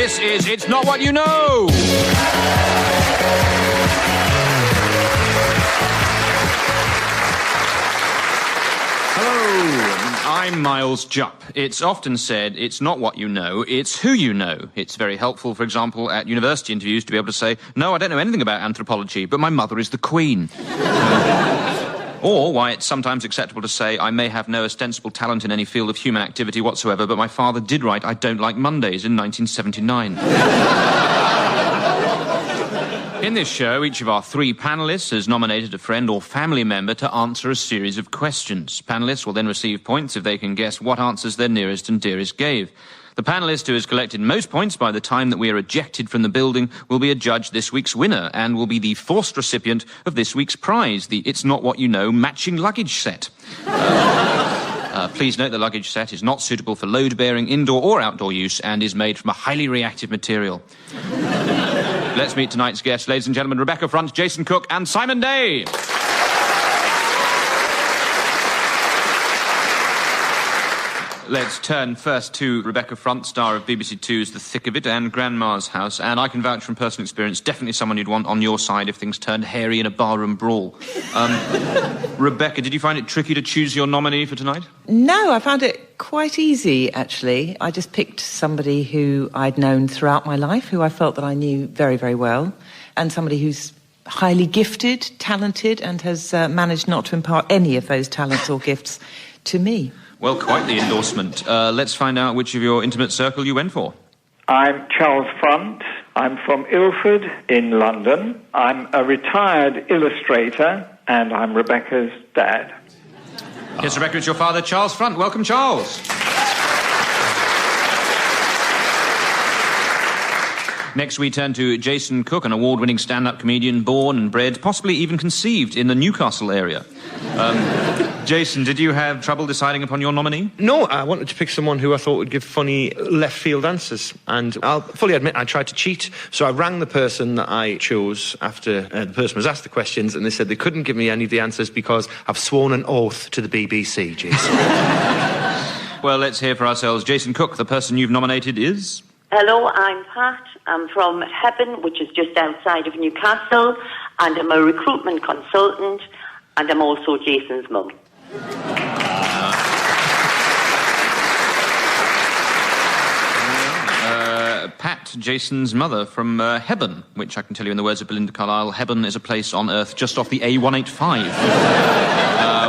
This is It's Not What You Know. Hello, I'm Miles Jupp. It's often said it's not what you know, it's who you know. It's very helpful, for example, at university interviews to be able to say, no, I don't know anything about anthropology, but my mother is the Queen. Or why it's sometimes acceptable to say, I may have no ostensible talent in any field of human activity whatsoever, but my father did write I Don't Like Mondays in 1979. In this show, each of our three panellists has nominated a friend or family member to answer a series of questions. Panellists will then receive points if they can guess what answers their nearest and dearest gave. The panellist who has collected most points by the time that we are ejected from the building will be adjudged this week's winner and will be the forced recipient of this week's prize, the It's Not What You Know matching luggage set. Please note the luggage set is not suitable for load-bearing indoor or outdoor use and is made from a highly reactive material. Let's meet tonight's guests, ladies and gentlemen, Rebecca Front, Jason Cook and Simon Day. Let's turn first to Rebecca Front, star of BBC Two's The Thick of It and Grandma's House, and I can vouch from personal experience, definitely someone you'd want on your side if things turned hairy in a barroom brawl. Rebecca, did you find it tricky to choose your nominee for tonight? No, I found it quite easy, actually. I just picked somebody who I'd known throughout my life, who I felt that I knew very, very well, and somebody who's highly gifted, talented, and has managed not to impart any of those talents or gifts to me. Well, quite the endorsement. Let's find out which of your intimate circle you went for. I'm Charles Front. I'm from Ilford in London. I'm a retired illustrator and I'm Rebecca's dad. Yes, Rebecca, it's your father, Charles Front. Welcome, Charles. Next, we turn to Jason Cook, an award-winning stand-up comedian, born and bred, possibly even conceived in the Newcastle area. Jason, did you have trouble deciding upon your nominee? No, I wanted to pick someone who I thought would give funny left-field answers. And I'll fully admit I tried to cheat. So I rang the person that I chose after the person was asked the questions, and they said they couldn't give me any of the answers because I've sworn an oath to the BBC, Jason. Well, let's hear for ourselves. Jason Cook, the person you've nominated is... Hello, I'm Pat. I'm from Hebburn, which is just outside of Newcastle, and I'm a recruitment consultant, and I'm also Jason's mum. Pat, Jason's mother from Hebburn, which I can tell you in the words of Belinda Carlisle, Hebburn is a place on Earth just off the A185.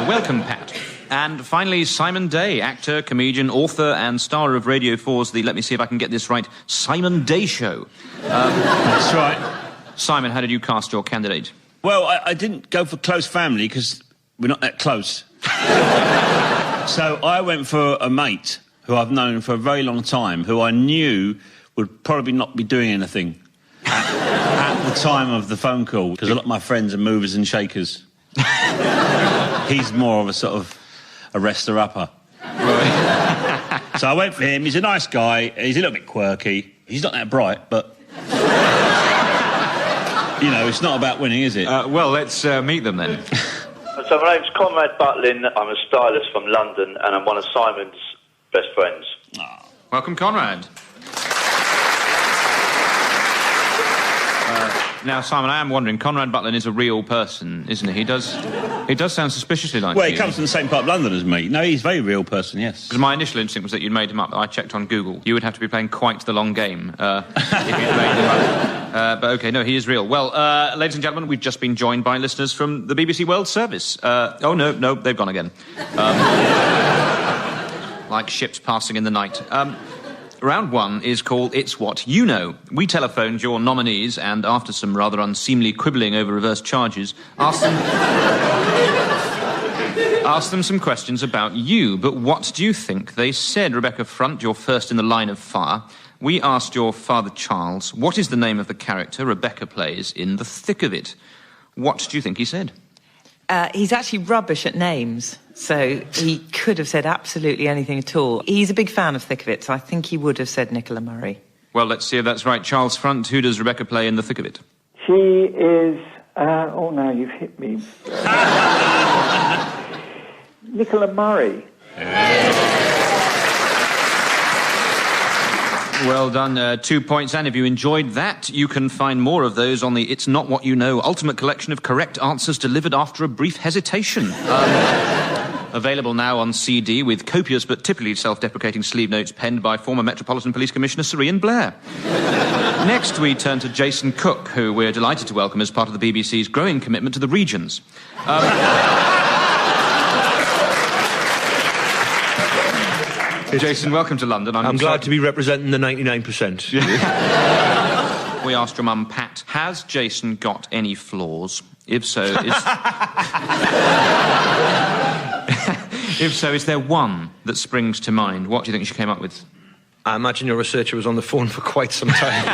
Welcome, Pat. And finally, Simon Day, actor, comedian, author and star of Radio 4's the, let me see if I can get this right, Simon Day Show. That's right. Simon, how did you cast your candidate? Well, I didn't go for close family because we're not that close. So I went for a mate who I've known for a very long time, who I knew would probably not be doing anything at the time of the phone call, because a lot of my friends are movers and shakers. He's more of a sort of arrester-upper. So I went for him. He's a nice guy. He's a little bit quirky. He's not that bright, but... you know, it's not about winning, is it? Well, let's meet them then. So my name's Conrad Butlin. I'm a stylist from London, and I'm one of Simon's best friends. Oh. Welcome, Conrad. Now, Simon, I am wondering, Conrad Butlin is a real person, isn't he? He does sound suspiciously like you. Well, he comes from the same part of London as me. No, he's a very real person, yes. Because my initial instinct was that you'd made him up. I checked on Google. You would have to be playing quite the long game if you'd made him up. But, OK, no, he is real. Well, ladies and gentlemen, we've just been joined by listeners from the BBC World Service. Oh, no, they've gone again. Like ships passing in the night. Round one is called It's What You Know. We telephoned your nominees and, after some rather unseemly quibbling over reverse charges, asked them some questions about you. But what do you think they said? Rebecca Front, you're first in the line of fire. We asked your father, Charles, what is the name of the character Rebecca plays in The Thick of It? What do you think he said? He's actually rubbish at names, so he could have said absolutely anything at all. He's a big fan of Thick of It, so I think he would have said Nicola Murray. Well, let's see if that's right. Charles Front, who does Rebecca play in The Thick of It? She is... oh, no, you've hit me. Nicola Murray. Well done. 2 points. And if you enjoyed that, you can find more of those on the It's Not What You Know ultimate collection of correct answers delivered after a brief hesitation. Available now on CD with copious but typically self-deprecating sleeve notes penned by former Metropolitan Police Commissioner Sir Ian Blair. Next, we turn to Jason Cook, who we're delighted to welcome as part of the BBC's growing commitment to the regions. Jason, welcome to London. I'm glad to be representing the 99%. We asked your mum, Pat, has Jason got any flaws? If so, is there one that springs to mind? What do you think she came up with? I imagine your researcher was on the phone for quite some time.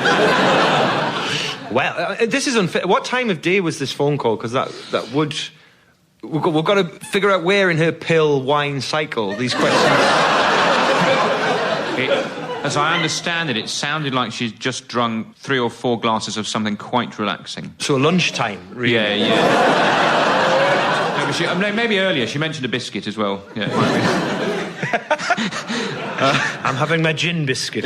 Well, this is unfair. What time of day was this phone call? Because that would... We've got to figure out where in her pill wine cycle these questions... As I understand it, it sounded like she'd just drunk 3 or 4 glasses of something quite relaxing. So lunchtime, really? Yeah. Maybe earlier. She mentioned a biscuit as well. Yeah, I'm having my gin biscuit.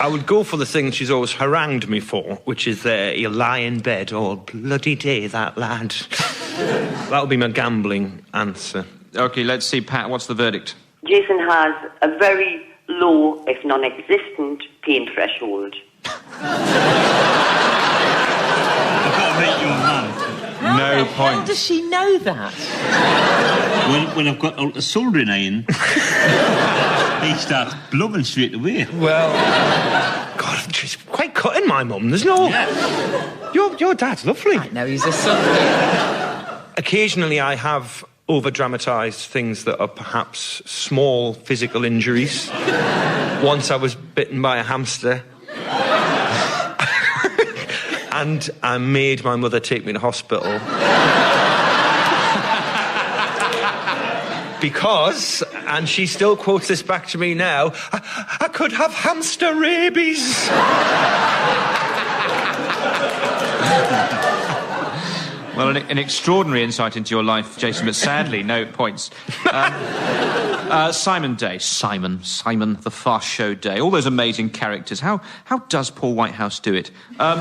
I would go for the thing she's always harangued me for, which is he'll lie in bed all bloody day, that lad. That'll be my gambling answer. OK, let's see, Pat, what's the verdict? Jason has a very low, if non-existent, pain threshold. I've got to meet your mum. No point. How does she know that? When I've got all the soldering iron, he starts blubbering straight away. Well, God, she's quite cutting, my mum. There's no... Yeah. Your dad's lovely. I know, he's a son. Occasionally I have... over-dramatised things that are perhaps small physical injuries. Once I was bitten by a hamster. And I made my mother take me to hospital. Because, and she still quotes this back to me now, I could have hamster rabies. Well, an extraordinary insight into your life, Jason, but sadly, no points. Simon Day. Simon, the Fast Show Day. All those amazing characters. How does Paul Whitehouse do it? Now,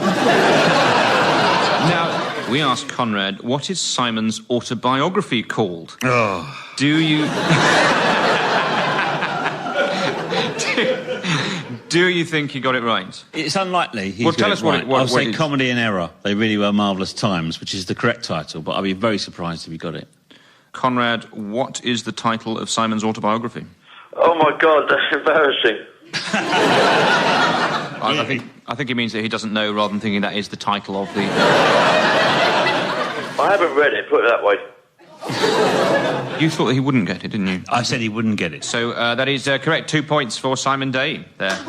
we asked Conrad, what is Simon's autobiography called? Oh. Do you... Do you think he got it right? It's unlikely. Well, tell us what I'll say Comedy and Error. They really were marvellous times, which is the correct title, but I'd be very surprised if he got it. Conrad, what is the title of Simon's autobiography? Oh, my God, that's embarrassing. I think he means that he doesn't know rather than thinking that is the title of the... I haven't read it, put it that way. You thought that he wouldn't get it, didn't you? I said he wouldn't get it. So that is correct. 2 points for Simon Day there.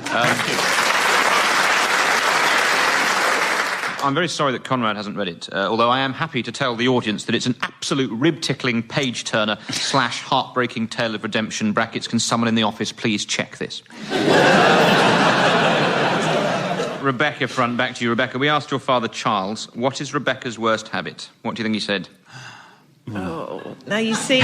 I'm very sorry that Conrad hasn't read it, although I am happy to tell the audience that it's an absolute rib-tickling page-turner / heartbreaking tale of redemption, brackets, can someone in the office please check this? Rebecca front, back to you, Rebecca. We asked your father, Charles, what is Rebecca's worst habit? What do you think he said? Oh, now you see,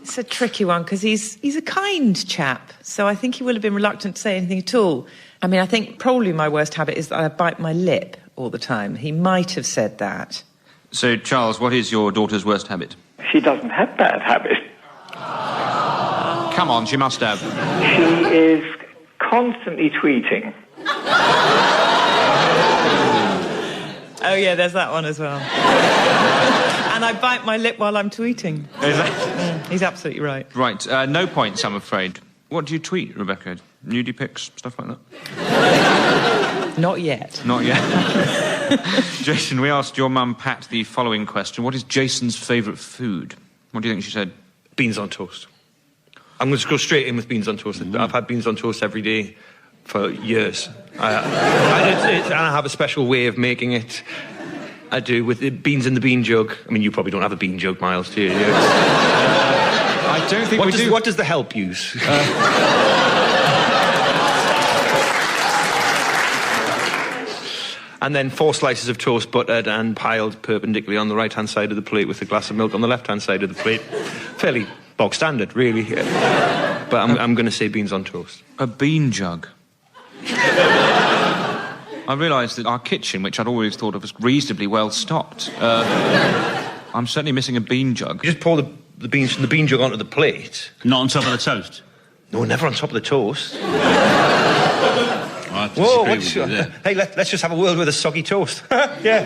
it's a tricky one because he's a kind chap, so I think he would have been reluctant to say anything at all. I mean, I think probably my worst habit is that I bite my lip all the time. He might have said that. So, Charles, what is your daughter's worst habit? She doesn't have that habit. Come on, she must have. She is constantly tweeting. Oh, yeah, there's that one as well. And I bite my lip while I'm tweeting. He's absolutely right. Right, no points, I'm afraid. What do you tweet, Rebecca? Nudie pics, stuff like that? Not yet. Not yet. Jason, we asked your mum, Pat, the following question. What is Jason's favourite food? What do you think she said? Beans on toast. I'm going to go straight in with beans on toast. I've had beans on toast every day for years. I have a special way of making it. I do, with the beans in the bean jug. I mean, you probably don't have a bean jug, Miles, do you? I don't think we do. What does the help use? And then 4 slices of toast buttered and piled perpendicularly on the right-hand side of the plate with a glass of milk on the left-hand side of the plate. Fairly bog standard, really. but I'm going to say beans on toast. A bean jug. I realised that our kitchen, which I'd always thought of as reasonably well stocked, I'm certainly missing a bean jug. You just pour the beans from the bean jug onto the plate. Not on top of the toast? No, never on top of the toast. Whoa, hey, let's just have a world with a soggy toast. Yeah.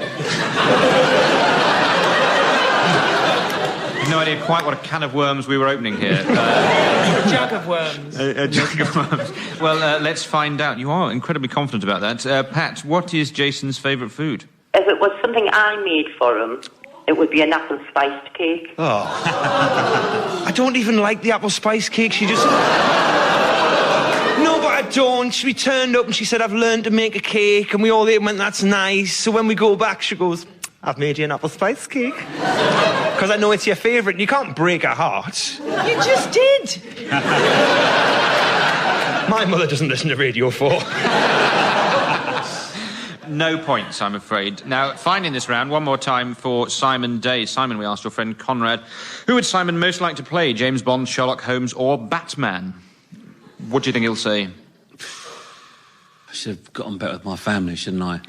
No idea quite what a can of worms we were opening here. A jug of worms. A jug of worms. Well, let's find out. You are incredibly confident about that. Pat, what is Jason's favourite food? If it was something I made for him, it would be an apple spiced cake. Oh. I don't even like the apple spice cake. She just... No, but I don't. She turned up and she said, I've learned to make a cake, and we all ate and went, that's nice. So when we go back, she goes, I've made you an apple spice cake. Because I know it's your favourite, and you can't break her heart. You just did. My mother doesn't listen to Radio 4. No points, I'm afraid. Now, finally in this round, one more time for Simon Day. Simon, we asked your friend Conrad, who would Simon most like to play, James Bond, Sherlock Holmes or Batman? What do you think he'll say? I should have got on better with my family, shouldn't I?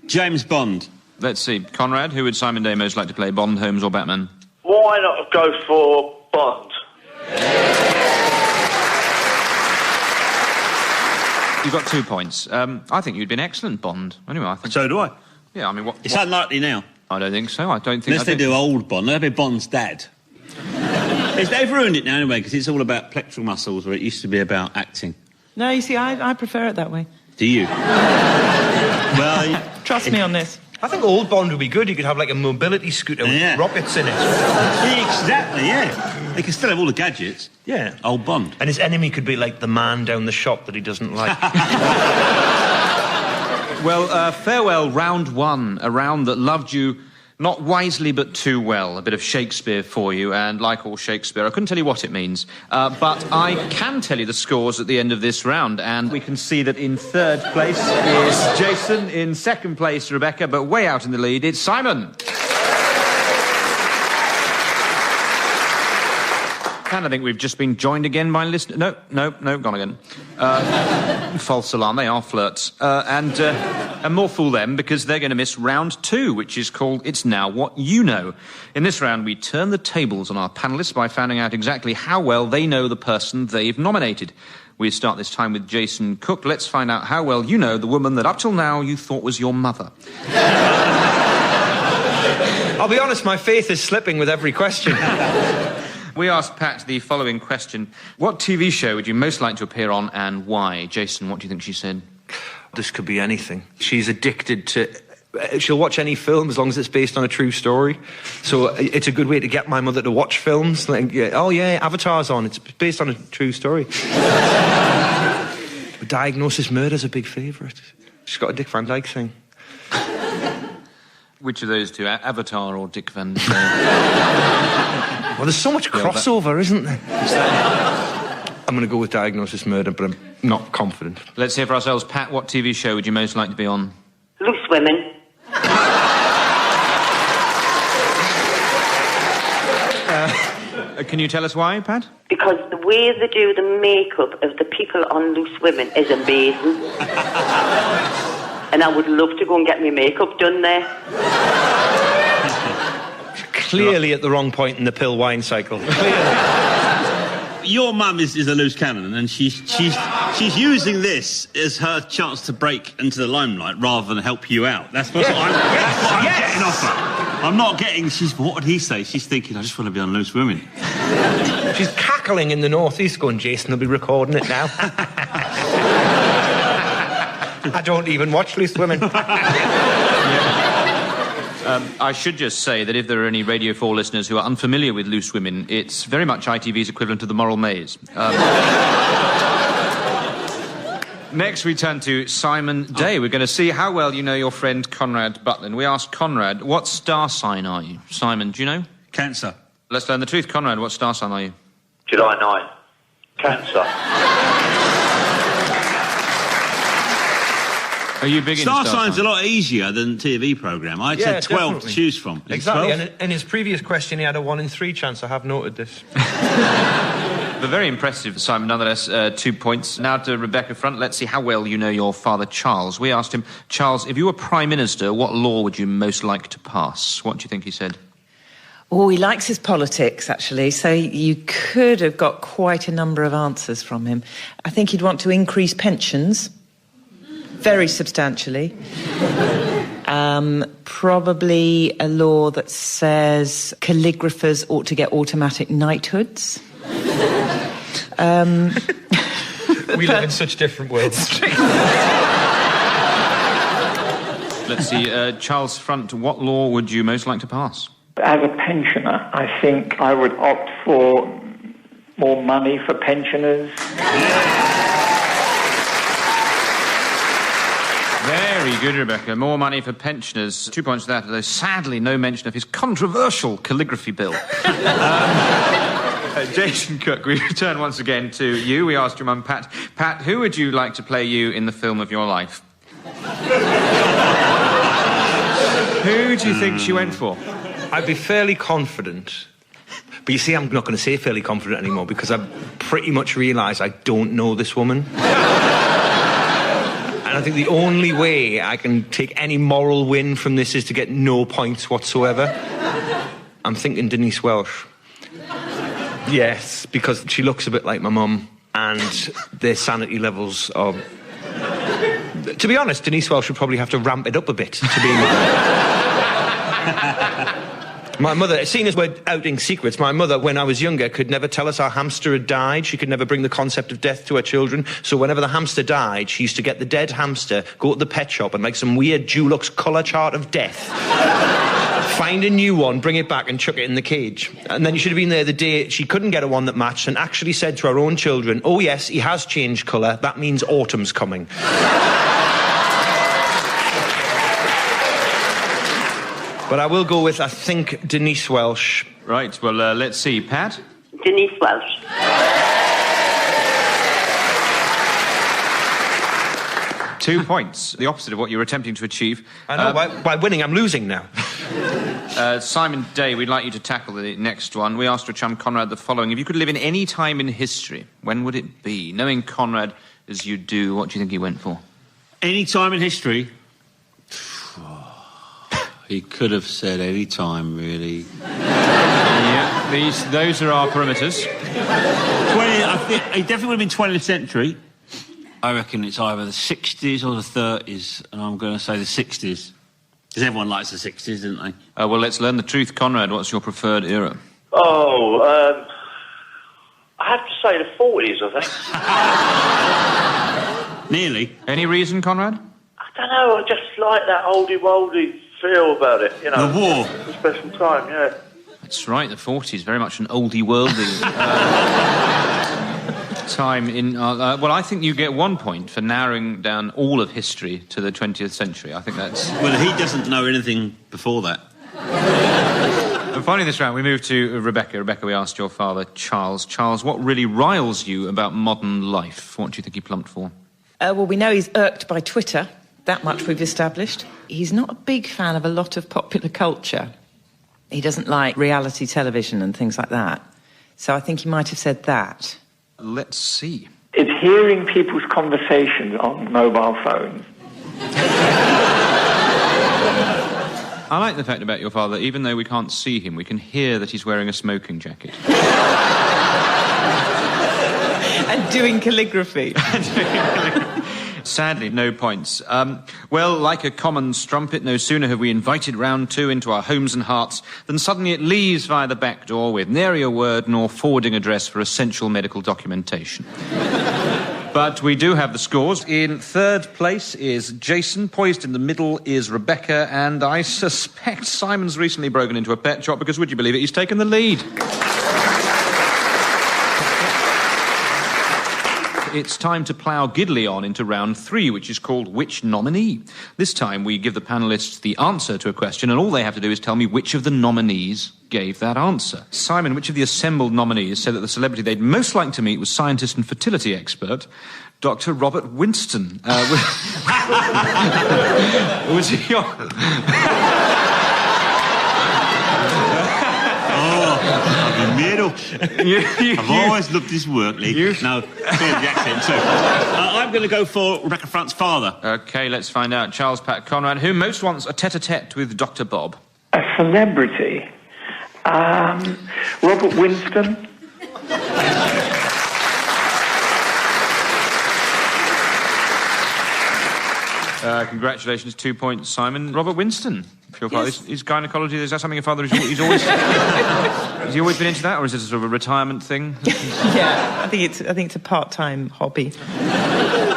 James Bond. Let's see. Conrad, who would Simon Day most like to play, Bond, Holmes or Batman? Why not go for Bond? You've got 2 points. I think you'd be an excellent Bond. Anyway, I think... So do I. Yeah, I mean, what... It's unlikely now. I don't think so. I don't think... Unless they do old Bond. They'll be Bond's dad. They've ruined it now anyway, because it's all about pectoral muscles, where it used to be about acting. No, you see, I prefer it that way. Do you? Well... Trust me on this. I think old Bond would be good. You could have, like, a mobility scooter with rockets in it. Exactly, yeah. They can still have all the gadgets. Yeah. Old Bond. And his enemy could be, like, the man down the shop that he doesn't like. Well, farewell, round one. A round that loved you not wisely but too well. A bit of Shakespeare for you, and like all Shakespeare, I couldn't tell you what it means, but I can tell you the scores at the end of this round, and we can see that in third place is Jason, in second place Rebecca, but way out in the lead it's Simon. And I think we've just been joined again by listeners. No, gone again. False alarm, they are flirts. And more fool them, because they're going to miss round two, which is called It's Now What You Know. In this round, we turn the tables on our panellists by finding out exactly how well they know the person they've nominated. We start this time with Jason Cook. Let's find out how well you know the woman that up till now you thought was your mother. I'll be honest, my faith is slipping with every question. We asked Pat the following question. What TV show would you most like to appear on and why? Jason, what do you think she said? This could be anything. She's addicted to... She'll watch any film as long as it's based on a true story. So it's a good way to get my mother to watch films. Like, oh, yeah, Avatar's on. It's based on a true story. Diagnosis Murder's a big favourite. She's got a Dick Van Dyke thing. Which of those two, Avatar or Dick Van Dyke? Well, there's so much crossover, isn't there? I'm going to go with Diagnosis Murder, but I'm not confident. Let's hear for ourselves. Pat, what TV show would you most like to be on? Loose Women. Can you tell us why, Pat? Because the way they do the makeup of the people on Loose Women is amazing. And I would love to go and get my makeup done there. Clearly at the wrong point in the pill wine cycle. Your mum is a loose cannon, and she's using this as her chance to break into the limelight rather than help you out. That's what I'm getting off her. I'm not getting... what would he say? She's thinking, I just want to be on Loose Women. She's cackling in the northeast going, Jason will be recording it now. I don't even watch Loose Women. I should just say that if there are any Radio 4 listeners who are unfamiliar with Loose Women, it's very much ITV's equivalent to The Moral Maze. Next, we turn to Simon Day. We're going to see how well you know your friend Conrad Butlin. We asked Conrad, what star sign are you? Simon, do you know? Cancer. Let's learn the truth. Conrad, what star sign are you? July 9. Cancer. Are you big into Star Sign's a lot easier than TV programme. I had 12 definitely. to choose from. Exactly, and in his previous question he had a 1 in 3 chance. I have noted this. But very impressive, Simon, nonetheless. 2 points. Now to Rebecca Front. Let's see how well you know your father, Charles. We asked him, Charles, if you were Prime Minister, what law would you most like to pass? What do you think he said? Oh, he likes his politics, actually, so you could have got quite a number of answers from him. I think he'd want to increase pensions, very substantially. Probably a law that says calligraphers ought to get automatic knighthoods. We live in such different worlds. Let's see, Charles Front, what law would you most like to pass? As a pensioner, I think I would opt for more money for pensioners. Very good, Rebecca. More money for pensioners. 2 points to that, although sadly no mention of his controversial calligraphy bill. Jason Cook, we return once again to you. We asked your mum, Pat. Pat, who would you like to play you in the film of your life? Who do you think she went for? I'd be fairly confident. But you see, I'm not going to say fairly confident anymore because I've pretty much realised I don't know this woman. And I think the only way I can take any moral win from this is to get no points whatsoever. I'm thinking Denise Welsh. Yes, because she looks a bit like my mum and their sanity levels are... To be honest, Denise Welsh would probably have to ramp it up a bit to be... My mother, seeing as we're outing secrets, my mother, when I was younger, could never tell us our hamster had died. She could never bring the concept of death to her children. So whenever the hamster died, she used to get the dead hamster, go to the pet shop and make some weird Dulux colour chart of death. Find a new one, bring it back and chuck it in the cage. And then you should have been there the day she couldn't get a one that matched and actually said to her own children, oh yes, he has changed colour, that means autumn's coming. But I will go with, I think, Denise Welsh. Right, well, let's see. Pat? Denise Welsh. 2 points, the opposite of what you were attempting to achieve. I know, by winning, I'm losing now. Simon Day, we'd like you to tackle the next one. We asked your chum Conrad the following. If you could live in any time in history, when would it be? Knowing Conrad as you do, what do you think he went for? Any time in history? He could have said any time, really. Yeah, those are our parameters. I think he definitely would have been 20th century. I reckon it's either the 60s or the 30s, and I'm going to say the 60s. Because everyone likes the 60s, don't they? Well, let's learn the truth. Conrad, what's your preferred era? Oh, I have to say the 40s, I think. Nearly. Any reason, Conrad? I don't know, I just like that oldie-woldy feel about it, you know. The war. It's a special time, yeah. That's right, the 40s, very much an oldie-worldy time in... well, I think you get 1 point for narrowing down all of history to the 20th century. I think that's... Well, he doesn't know anything before that. And finally this round, we move to Rebecca. Rebecca, we asked your father, Charles. Charles, what really riles you about modern life? What do you think he plumped for? Well, we know he's irked by Twitter. That much we've established. He's not a big fan of a lot of popular culture. He doesn't like reality television and things like that. So I think he might have said that. Let's see. It's hearing people's conversations on mobile phones. I like the fact about your father, even though we can't see him, we can hear that he's wearing a smoking jacket. And doing calligraphy. Sadly, no points. Well, like a common strumpet, no sooner have we invited round two into our homes and hearts than suddenly it leaves via the back door with nary a word nor forwarding address for essential medical documentation. But we do have the scores. In third place is Jason, poised in the middle is Rebecca, and I suspect Simon's recently broken into a pet shop because, would you believe it, he's taken the lead. it's time to plough giddily on into round 3, which is called Which Nominee? This time we give the panellists the answer to a question, and all they have to do is tell me which of the nominees gave that answer. Simon, which of the assembled nominees said that the celebrity they'd most like to meet was scientist and fertility expert Dr. Robert Winston? Was he your... I've always loved his work, Lee. No, the accent too. I'm going to go for Rebecca Front's father. OK, let's find out. Charles Pat Conrad, who most wants a tete-a-tete with Dr. Bob? A celebrity? Robert Winston? Congratulations, 2 points, Simon. Robert Winston, for your father. Yes. His gynecology, is that something your father he's always... Has he always been into that, or is it a sort of a retirement thing? Yeah, I think it's a part-time hobby.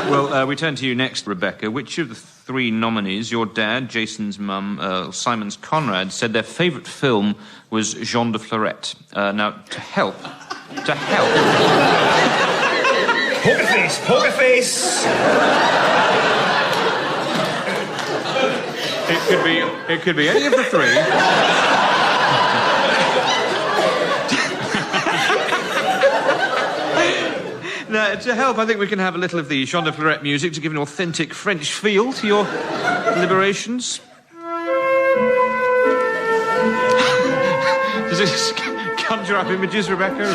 Well, we turn to you next, Rebecca. Which of the 3 nominees, your dad, Jason's mum, Simon's Conrad, said their favourite film was Jean de Florette? Now, to help... Poker face! It could be any of the 3. Now, to help, I think we can have a little of the Jean de Florette music to give an authentic French feel to your deliberations. Does it conjure up images, Rebecca?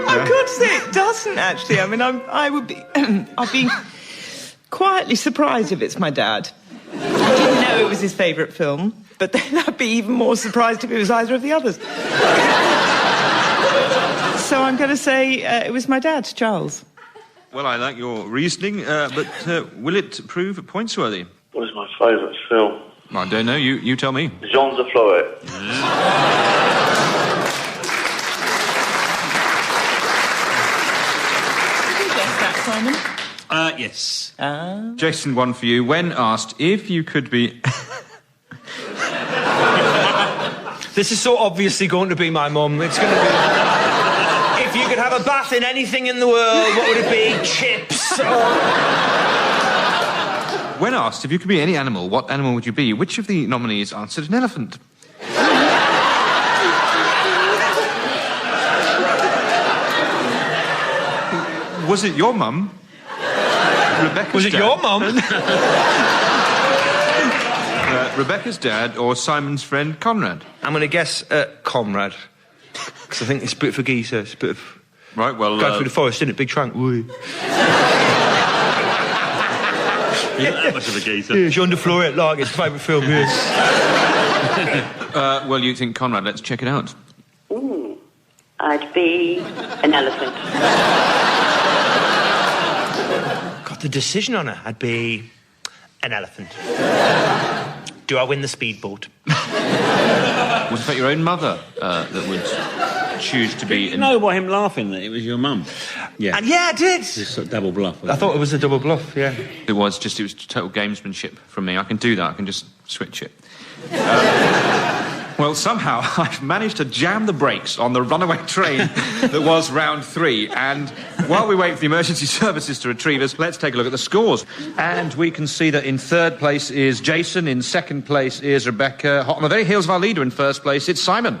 I've got to say it doesn't, actually. I mean, I'd be quietly surprised if it's my dad. I didn't know it was his favourite film, but then I'd be even more surprised if it was either of the others. So I'm going to say it was my dad, Charles. Well, I like your reasoning, but will it prove points-worthy? What is my favourite film? I don't know. You tell me. Jean de Florette. Did you guess that, Simon? Yes. Jason, one for you. When asked if you could be... This is so obviously going to be my mum. It's going to be... If you could have a bath in anything in the world, what would it be? Chips? When asked if you could be any animal, what animal would you be? Which of the nominees answered an elephant? Was it your mum? Rebecca's Was it dad? your mum? Rebecca's dad or Simon's friend Conrad? I'm going to guess Conrad. Because I think it's a bit for geezer. It's a bit of... Right, well... Going through the forest, isn't it? Big trunk. Woo. You're not that much of a geezer. Yeah, Jean de Florette, like his favourite film, yes. Well, you think Conrad. Let's check it out. Ooh, I'd be an elephant. Got the decision on it. I'd be an elephant. Do I win the speedboat? Was it your own mother that would choose to be... You know by him laughing that it was your mum? Yeah. And yeah, I did. It's a sort of double bluff. I thought it was a double bluff, yeah. It was total gamesmanship from me. I can do that. I can just switch it. Well, somehow I've managed to jam the brakes on the runaway train that was round 3. And while we wait for the emergency services to retrieve us, let's take a look at the scores. And we can see that in 3rd place is Jason, in 2nd place is Rebecca. Hot on the very heels of our leader in 1st place, it's Simon.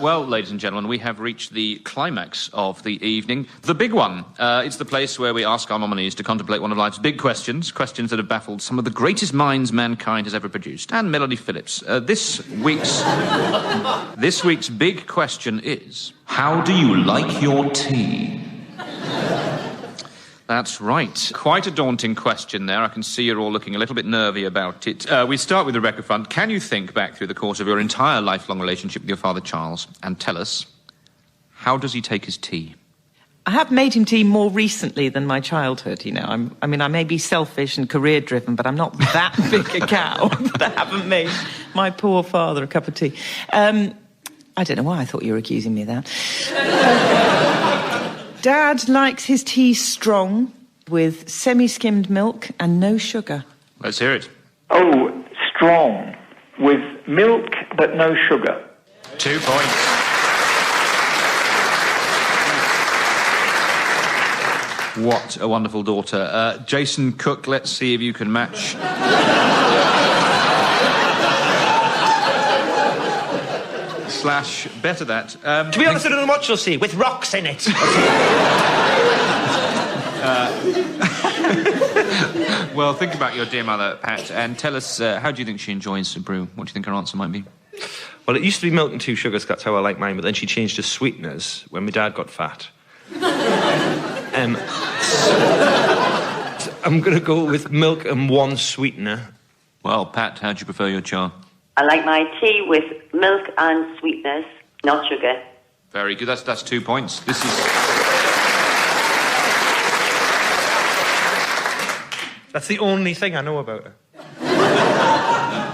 Well, ladies and gentlemen, we have reached the climax of the evening. The big one. It's the place where we ask our nominees to contemplate one of life's big questions that have baffled some of the greatest minds mankind has ever produced. And Melody Phillips, this week's big question is, how do you like your tea? That's right. Quite a daunting question there. I can see you're all looking a little bit nervy about it. We start with Rebecca Front. Can you think back through the course of your entire lifelong relationship with your father, Charles, and tell us, how does he take his tea? I have made him tea more recently than my childhood, you know. I may be selfish and career-driven, but I'm not that big a cow that I haven't made my poor father a cup of tea. I don't know why I thought you were accusing me of that. Dad likes his tea strong, with semi-skimmed milk and no sugar. Let's hear it. Oh, strong, with milk but no sugar. 2 points. What a wonderful daughter. Jason Cook, let's see if you can match... slash better that. To be honest, I don't know what you'll see, with rocks in it. Well, think about your dear mother, Pat, and tell us, how do you think she enjoys the brew? What do you think her answer might be? Well, it used to be milk and 2 sugars, that's how I like mine, but then she changed to sweeteners when my dad got fat. So I'm going to go with milk and 1 sweetener. Well, Pat, how do you prefer your cha? I like my tea with milk and sweetness, not sugar. Very good. That's 2 points. This is... That's the only thing I know about her.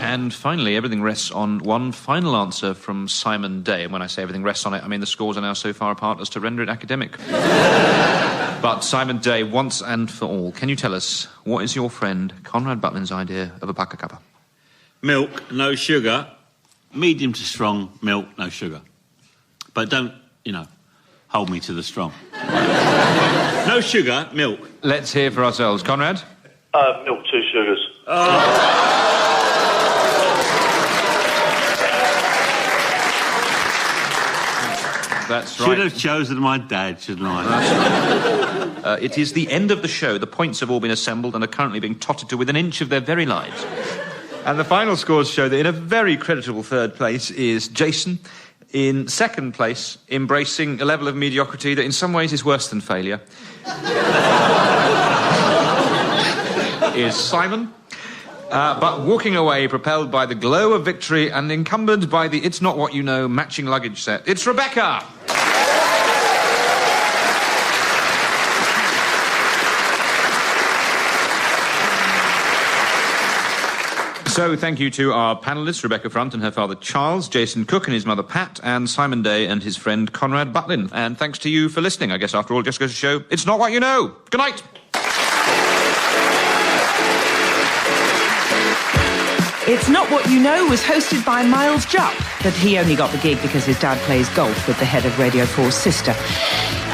And finally, everything rests on one final answer from Simon Day. And when I say everything rests on it, I mean the scores are now so far apart as to render it academic. But Simon Day, once and for all, can you tell us, what is your friend Conrad Butlin's idea of a paka cuppa? Milk, no sugar. Medium to strong milk, no sugar. But don't, hold me to the strong. No sugar, milk. Let's hear for ourselves. Conrad? Milk, 2 sugars. That's right. Should have chosen my dad, shouldn't I? It is the end of the show. The points have all been assembled and are currently being totted to within an inch of their very lives. And the final scores show that in a very creditable third place is Jason. In second place, embracing a level of mediocrity that in some ways is worse than failure, is Simon. But walking away, propelled by the glow of victory and encumbered by the It's Not What You Know matching luggage set, it's Rebecca! So thank you to our panellists, Rebecca Front and her father Charles, Jason Cook and his mother Pat, and Simon Day and his friend Conrad Butlin. And thanks to you for listening. I guess after all, it just goes to show, it's not what you know. Good night! It's Not What You Know was hosted by Miles Jupp, but he only got the gig because his dad plays golf with the head of Radio 4's sister.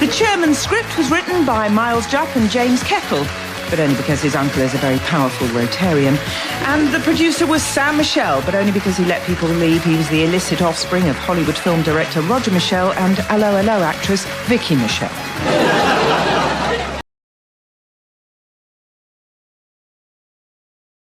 The chairman's script was written by Miles Jupp and James Kettle, but only because his uncle is a very powerful Rotarian. And the producer was Sam Michelle, but only because he let people believe he was the illicit offspring of Hollywood film director Roger Michelle and Allo Allo actress Vicky Michelle.